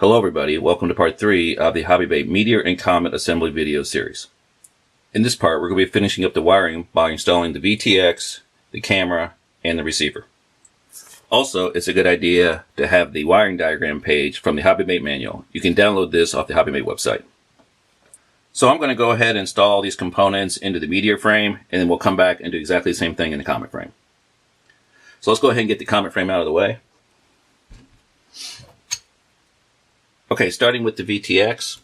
Hello everybody, welcome to part 3 of the Hobbymate Meteor and Comet assembly video series. In this part we're going to be finishing up the wiring by installing the VTX, the camera, and the receiver. Also, it's a good idea to have the wiring diagram page from the Hobbymate manual. You can download this off the Hobbymate website. So I'm going to go ahead and install these components into the Meteor frame, and then we'll come back and do exactly the same thing in the Comet frame. So let's go ahead and get the Comet frame out of the way. Okay, starting with the VTX.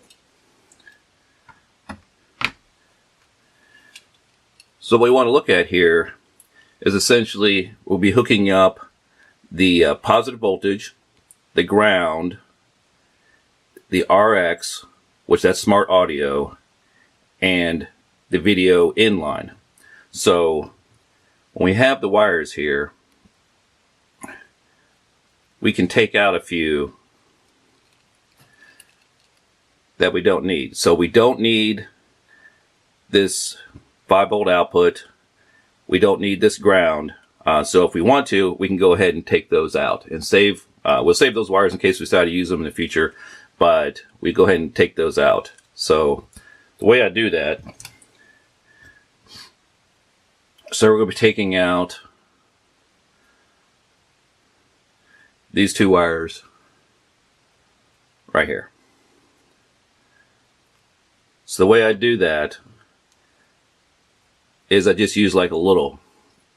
So what we want to look at here is essentially we'll be hooking up the positive voltage, the ground, the RX, which that's smart audio, and the video inline. So when we have the wires here, we can take out a few that we don't need. So we don't need this 5-volt output. We don't need this ground. So if we want to, we can go ahead and take those out and save. We'll save those wires in case we decide to use them in the future, but we go ahead and take those out. So the way I do that, so we're going to be taking out these two wires right here. So the way I do that is I just use like a little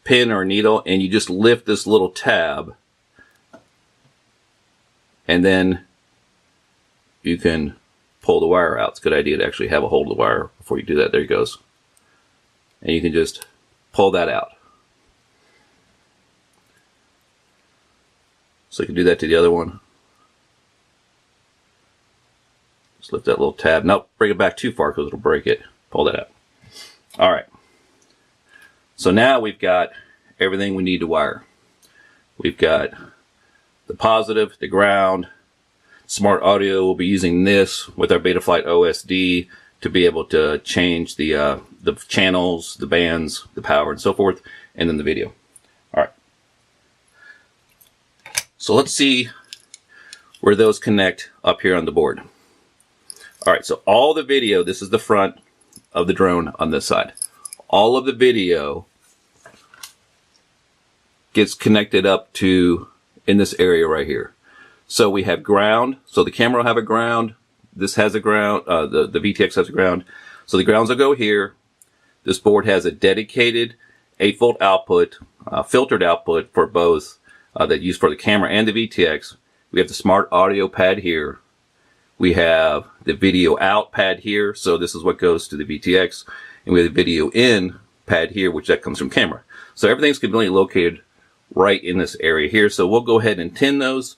pin or needle, and you just lift this little tab, and then you can pull the wire out. It's a good idea to actually have a hold of the wire before you do that. There it goes. And you can just pull that out. So you can do that to the other one. Just lift that little tab. Nope, bring it back too far because it'll break it. Pull that out. All right. So now we've got everything we need to wire. We've got the positive, the ground, smart audio. We'll be using this with our Betaflight OSD to be able to change the channels, the bands, the power, and so forth, and then the video. All right. So let's see where those connect up here on the board. All right, so all the video, this is the front of the drone on this side. All of the video gets connected up to in this area right here. So we have ground. So the camera will have a ground. This has a ground. The VTX has a ground. So the grounds will go here. This board has a dedicated 8-volt output, filtered output for both that used for the camera and the VTX. We have the smart audio pad here. We have the video out pad here, so this is what goes to the VTX, and we have the video in pad here, which that comes from camera. So everything's conveniently located right in this area here. So we'll go ahead and tin those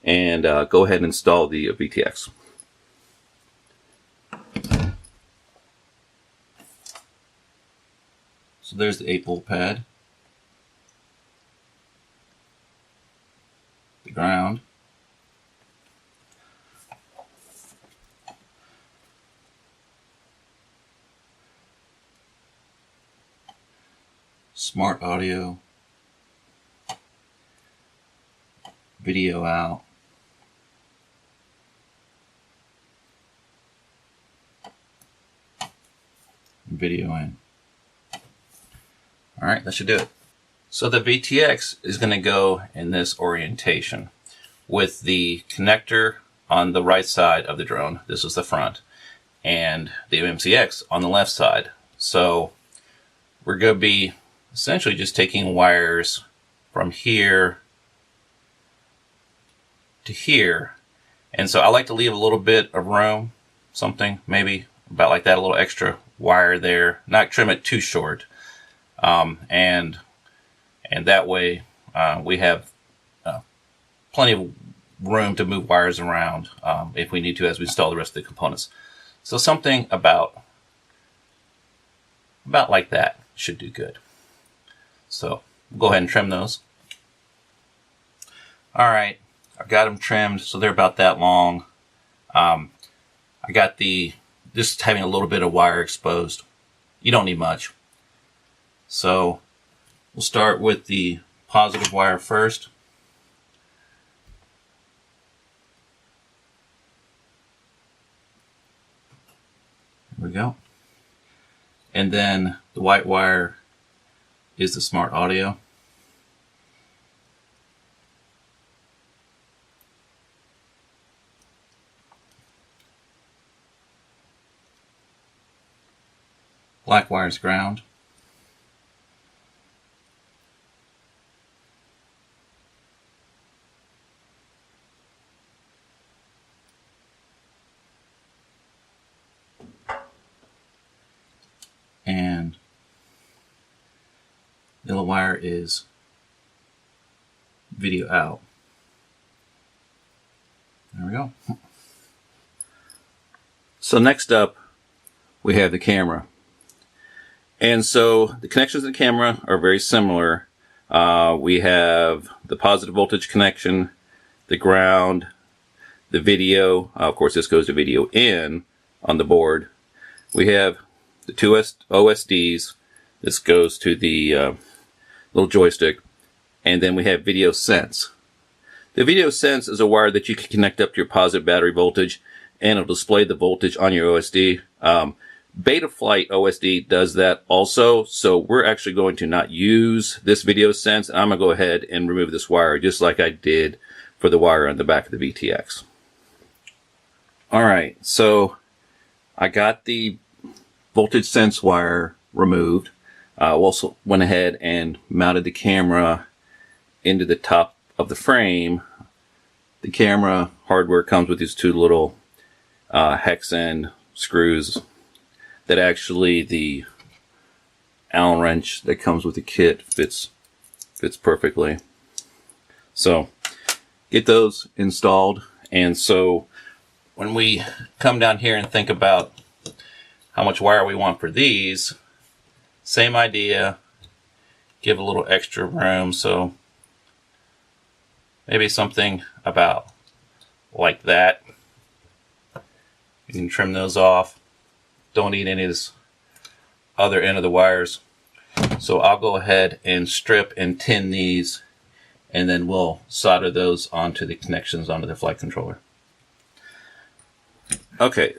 and go ahead and install the VTX. So there's the 8-volt pad, the ground, smart audio, video out, video in. All right, that should do it. So the VTX is going to go in this orientation with the connector on the right side of the drone. This is the front, and the MCX on the left side. So we're going to be essentially just taking wires from here to here. And so I like to leave a little bit of room, something maybe about like that, a little extra wire there, not trim it too short. And that way we have plenty of room to move wires around if we need to as we install the rest of the components. So something about like that should do good. So we'll go ahead and trim those. All right, I've got them trimmed, so they're about that long. I got just having a little bit of wire exposed. You don't need much. So we'll start with the positive wire first. And then the white wire is the smart audio. Black wire is ground. And yellow wire is video out. There we go. So next up, we have the camera. And so the connections to the camera are very similar. We have the positive voltage connection, the ground, the video. Of course, this goes to video in on the board. We have the two OSDs. This goes to the little joystick. And then we have video sense. The video sense is a wire that you can connect up to your positive battery voltage, and it'll display the voltage on your OSD. Betaflight OSD does that also, so we're actually going to not use this video sense. I'm going to go ahead and remove this wire just like I did for the wire on the back of the VTX. Alright, so I got the voltage sense wire removed. I also went ahead and mounted the camera into the top of the frame. The camera hardware comes with these two little hex end screws that actually the Allen wrench that comes with the kit fits perfectly. So get those installed. And so when we come down here and think about how much wire we want for these, same idea, give a little extra room. So maybe something about like that. You can trim those off. Don't need any of this other end of the wires. So I'll go ahead and strip and tin these, and then we'll solder those onto the connections onto the flight controller. Okay,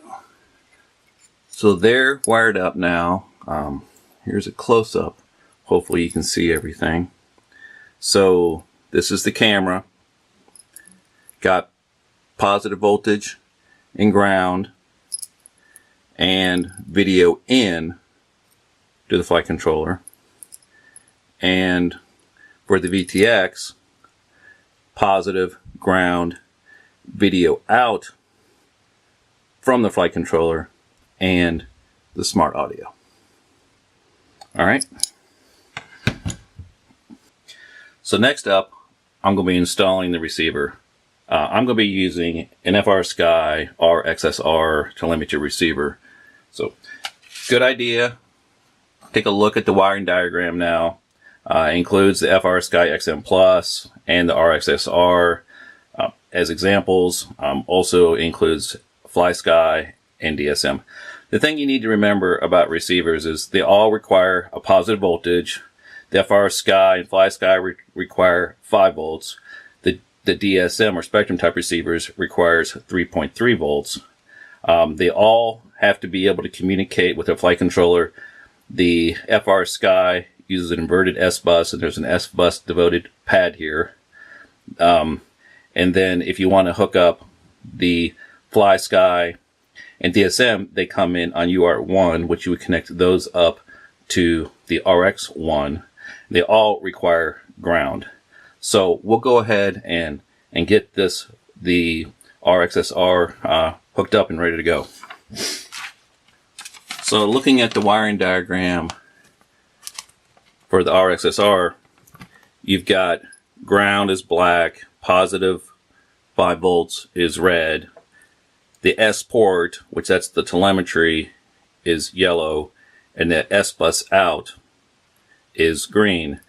so they're wired up now. Here's a close-up. Hopefully you can see everything. So this is the camera. Got positive voltage and ground and video in to the flight controller. And for the VTX, positive, ground, video out from the flight controller and the smart audio. Alright. So next up, I'm going to be installing the receiver. I'm going to be using an FrSky RXSR telemetry receiver. So, good idea. Take a look at the wiring diagram now. It includes the FrSky XM Plus and the RXSR as examples. Also includes FlySky and DSM. The thing you need to remember about receivers is they all require a positive voltage. The FrSky and FlySky require 5 volts. The DSM or spectrum type receivers requires 3.3 volts. They all have to be able to communicate with a flight controller. The FrSky uses an inverted S-bus, and there's an S-bus devoted pad here. And then if you want to hook up the FlySky and DSM, they come in on UART1, which you would connect those up to the RX1. They all require ground. So we'll go ahead and get the RXSR hooked up and ready to go. So looking at the wiring diagram for the RXSR, you've got ground is black, positive 5 volts is red. The S port, which that's the telemetry, is yellow, and the S bus out is green.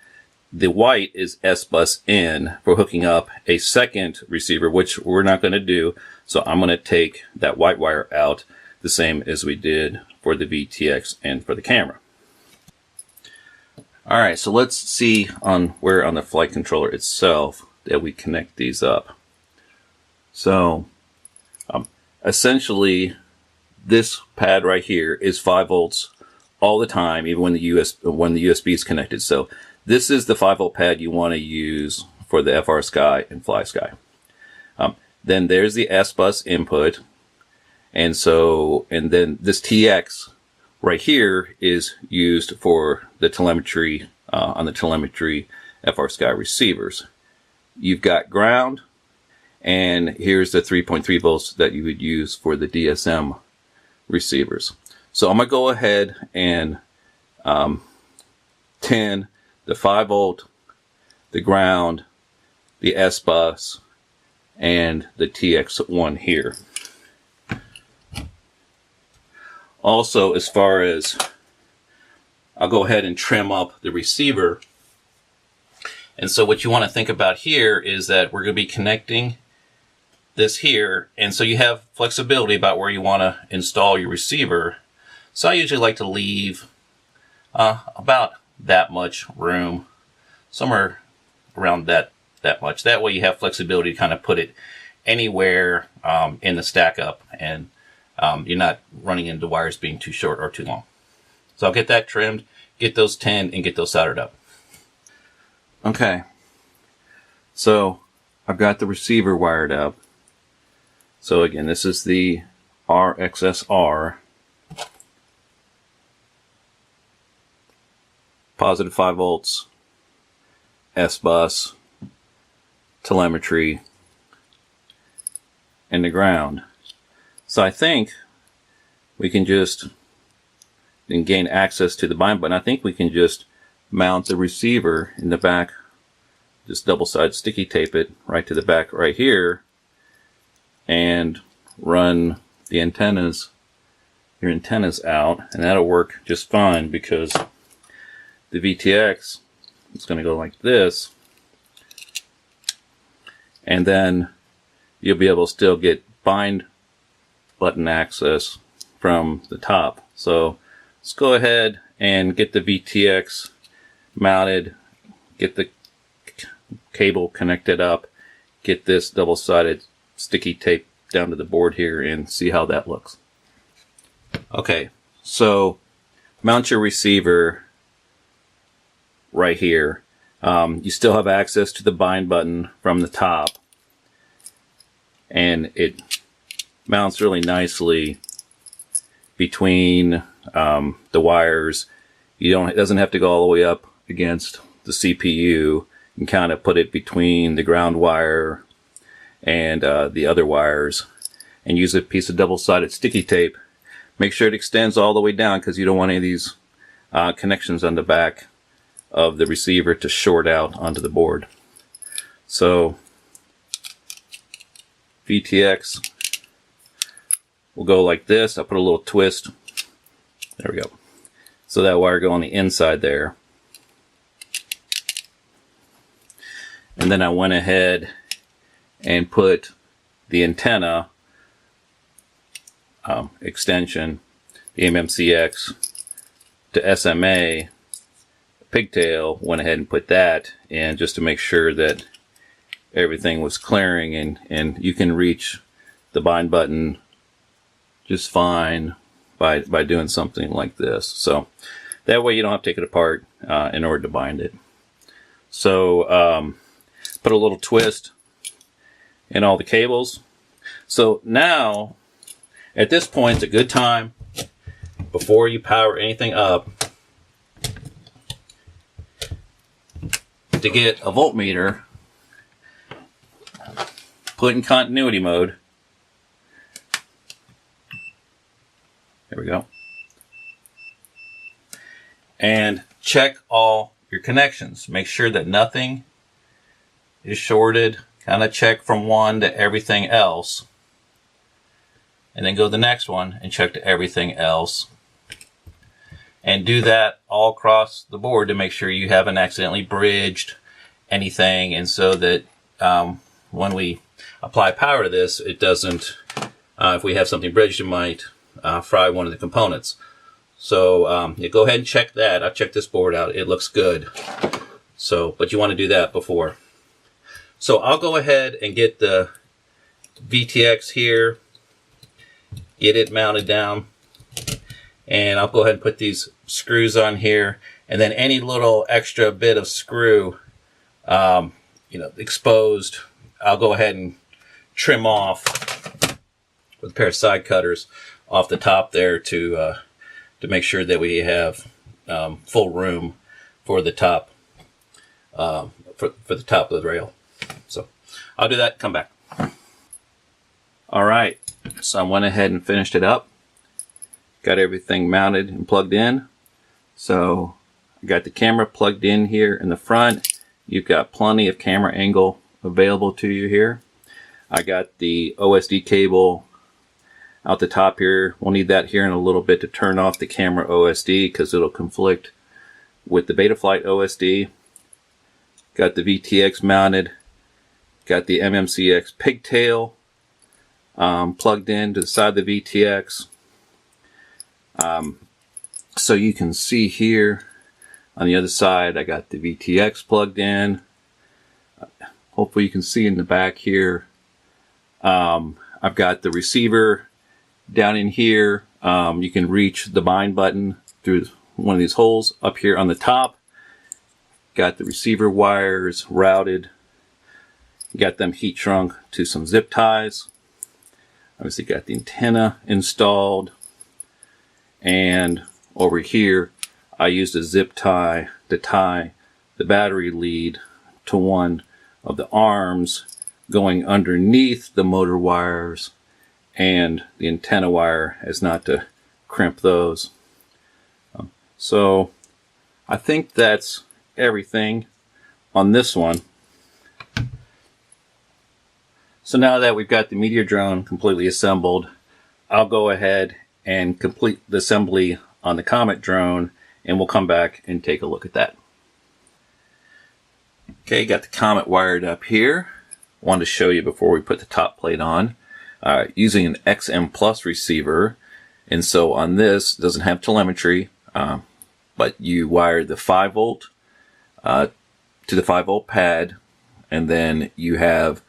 The white is S bus in for hooking up a second receiver, which we're not going to do. So I'm going to take that white wire out, the same as we did for the VTX and for the camera. Alright, so let's see where on the flight controller itself that we connect these up. So essentially this pad right here is 5 volts all the time, even when the USB is connected. So this is the 5-volt pad you want to use for the FR Sky and Fly Sky. Then there's the S-Bus input. And then this TX right here is used for the telemetry, on the telemetry FR Sky receivers. You've got ground, and here's the 3.3 volts that you would use for the DSM receivers. So I'm going to go ahead and tin the 5-volt, the ground, the S-Bus, and the TX1 here. Also, as far as, I'll go ahead and trim up the receiver. And so what you want to think about here is that we're going to be connecting this here, and so you have flexibility about where you want to install your receiver. So I usually like to leave about that much room, somewhere around that much. That way you have flexibility to kind of put it anywhere in the stack up, and you're not running into wires being too short or too long. So I'll get that trimmed, get those tinned, and get those soldered up. Okay, so I've got the receiver wired up. So again, this is the RXSR. Positive 5 volts, S-Bus, telemetry, and the ground. So I think we can just gain access to the bind button. I think we can just mount the receiver in the back, just double-sided sticky tape it right to the back right here, and run the antennas, your antennas out, and that'll work just fine, because the VTX is going to go like this, and then you'll be able to still get bind button access from the top. So let's go ahead and get the VTX mounted, get the cable connected up, get this double-sided sticky tape down to the board here, and see how that looks. Okay, so mount your receiver right here. You still have access to the bind button from the top, and it mounts really nicely between the wires. It doesn't have to go all the way up against the CPU. You can kind of put it between the ground wire and the other wires, and use a piece of double-sided sticky tape. Make sure it extends all the way down, because you don't want any of these connections on the back of the receiver to short out onto the board. So VTX will go like this. I'll put a little twist. There we go. So that wire go on the inside there. And then I went ahead and put the antenna extension, the MMCX to SMA pigtail, went ahead and put that in just to make sure that everything was clearing, and you can reach the bind button just fine by doing something like this. So that way you don't have to take it apart in order to bind it. So put a little twist in all the cables. So now, at this point, it's a good time, before you power anything up, to get a voltmeter, put in continuity mode. There we go. And check all your connections. Make sure that nothing is shorted. Kind of check from one to everything else. And then go to the next one and check to everything else. And do that all across the board to make sure you haven't accidentally bridged anything, and so that when we apply power to this, it doesn't, if we have something bridged, it might fry one of the components. So yeah, go ahead and check that. I've checked this board out. It looks good. So, but you want to do that before. So I'll go ahead and get the VTX here, get it mounted down, And I'll go ahead and put these screws on here, and then any little extra bit of screw, exposed, I'll go ahead and trim off with a pair of side cutters off the top there to make sure that we have full room for the top for the top of the rail. So I'll do that. Come back. All right. So I went ahead and finished it up. Got everything mounted and plugged in. So I got the camera plugged in here in the front. You've got plenty of camera angle available to you here. I got the OSD cable out the top here. We'll need that here in a little bit to turn off the camera OSD because it'll conflict with the Betaflight OSD. Got the VTX mounted. Got the MMCX pigtail plugged in to the side of the VTX. So you can see here on the other side, I got the VTX plugged in. Hopefully you can see in the back here. I've got the receiver down in here. You can reach the bind button through one of these holes up here on the top. Got the receiver wires routed. Got them heat shrunk to some zip ties. Obviously got the antenna installed. And over here, I used a zip tie to tie the battery lead to one of the arms going underneath the motor wires and the antenna wire as not to crimp those. So I think that's everything on this one. So now that we've got the Meteor drone completely assembled, I'll go ahead and complete the assembly on the Comet drone, and we'll come back and take a look at that. Okay, got the Comet wired up here. Wanted to show you before we put the top plate on. Using an XM Plus receiver, and so on this, it doesn't have telemetry, but you wire the 5 volt to the 5 volt pad, and then you have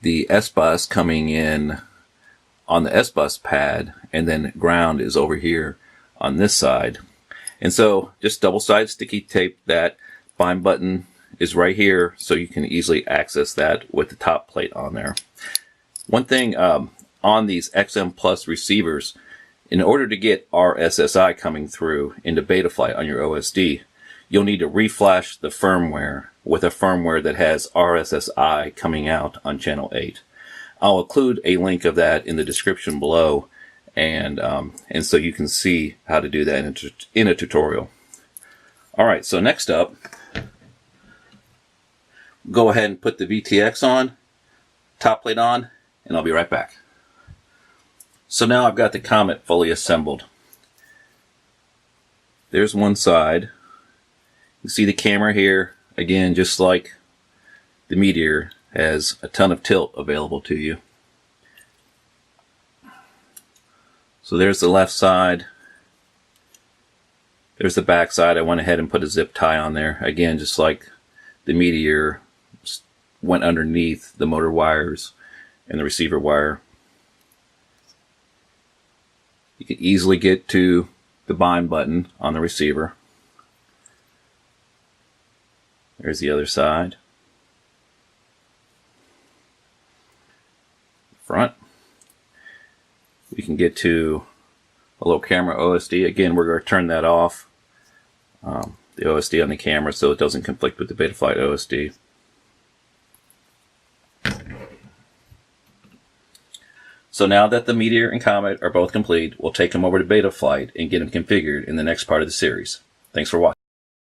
the S-Bus coming in on the S-Bus pad, and then ground is over here on this side. And so just double-sided sticky tape that. Bind button is right here, so you can easily access that with the top plate on there. One thing on these XM Plus receivers, in order to get RSSI coming through into Betaflight on your OSD, you'll need to reflash the firmware with a firmware that has RSSI coming out on channel 8. I'll include a link of that in the description below, and so you can see how to do that in a tutorial. All right, so next up, go ahead and put the VTX on, top plate on, and I'll be right back. So now I've got the Comet fully assembled. There's one side. You see the camera here, again, just like the Meteor, has a ton of tilt available to you. So there's the left side. There's the back side. I went ahead and put a zip tie on there. Again, just like the Meteor, went underneath the motor wires and the receiver wire. You can easily get to the bind button on the receiver. There's the other side. Front. We can get to a little camera OSD. Again, we're going to turn that off, the OSD on the camera, so it doesn't conflict with the Betaflight OSD. So now that the Meteor and Comet are both complete, we'll take them over to Betaflight and get them configured in the next part of the series. Thanks for watching.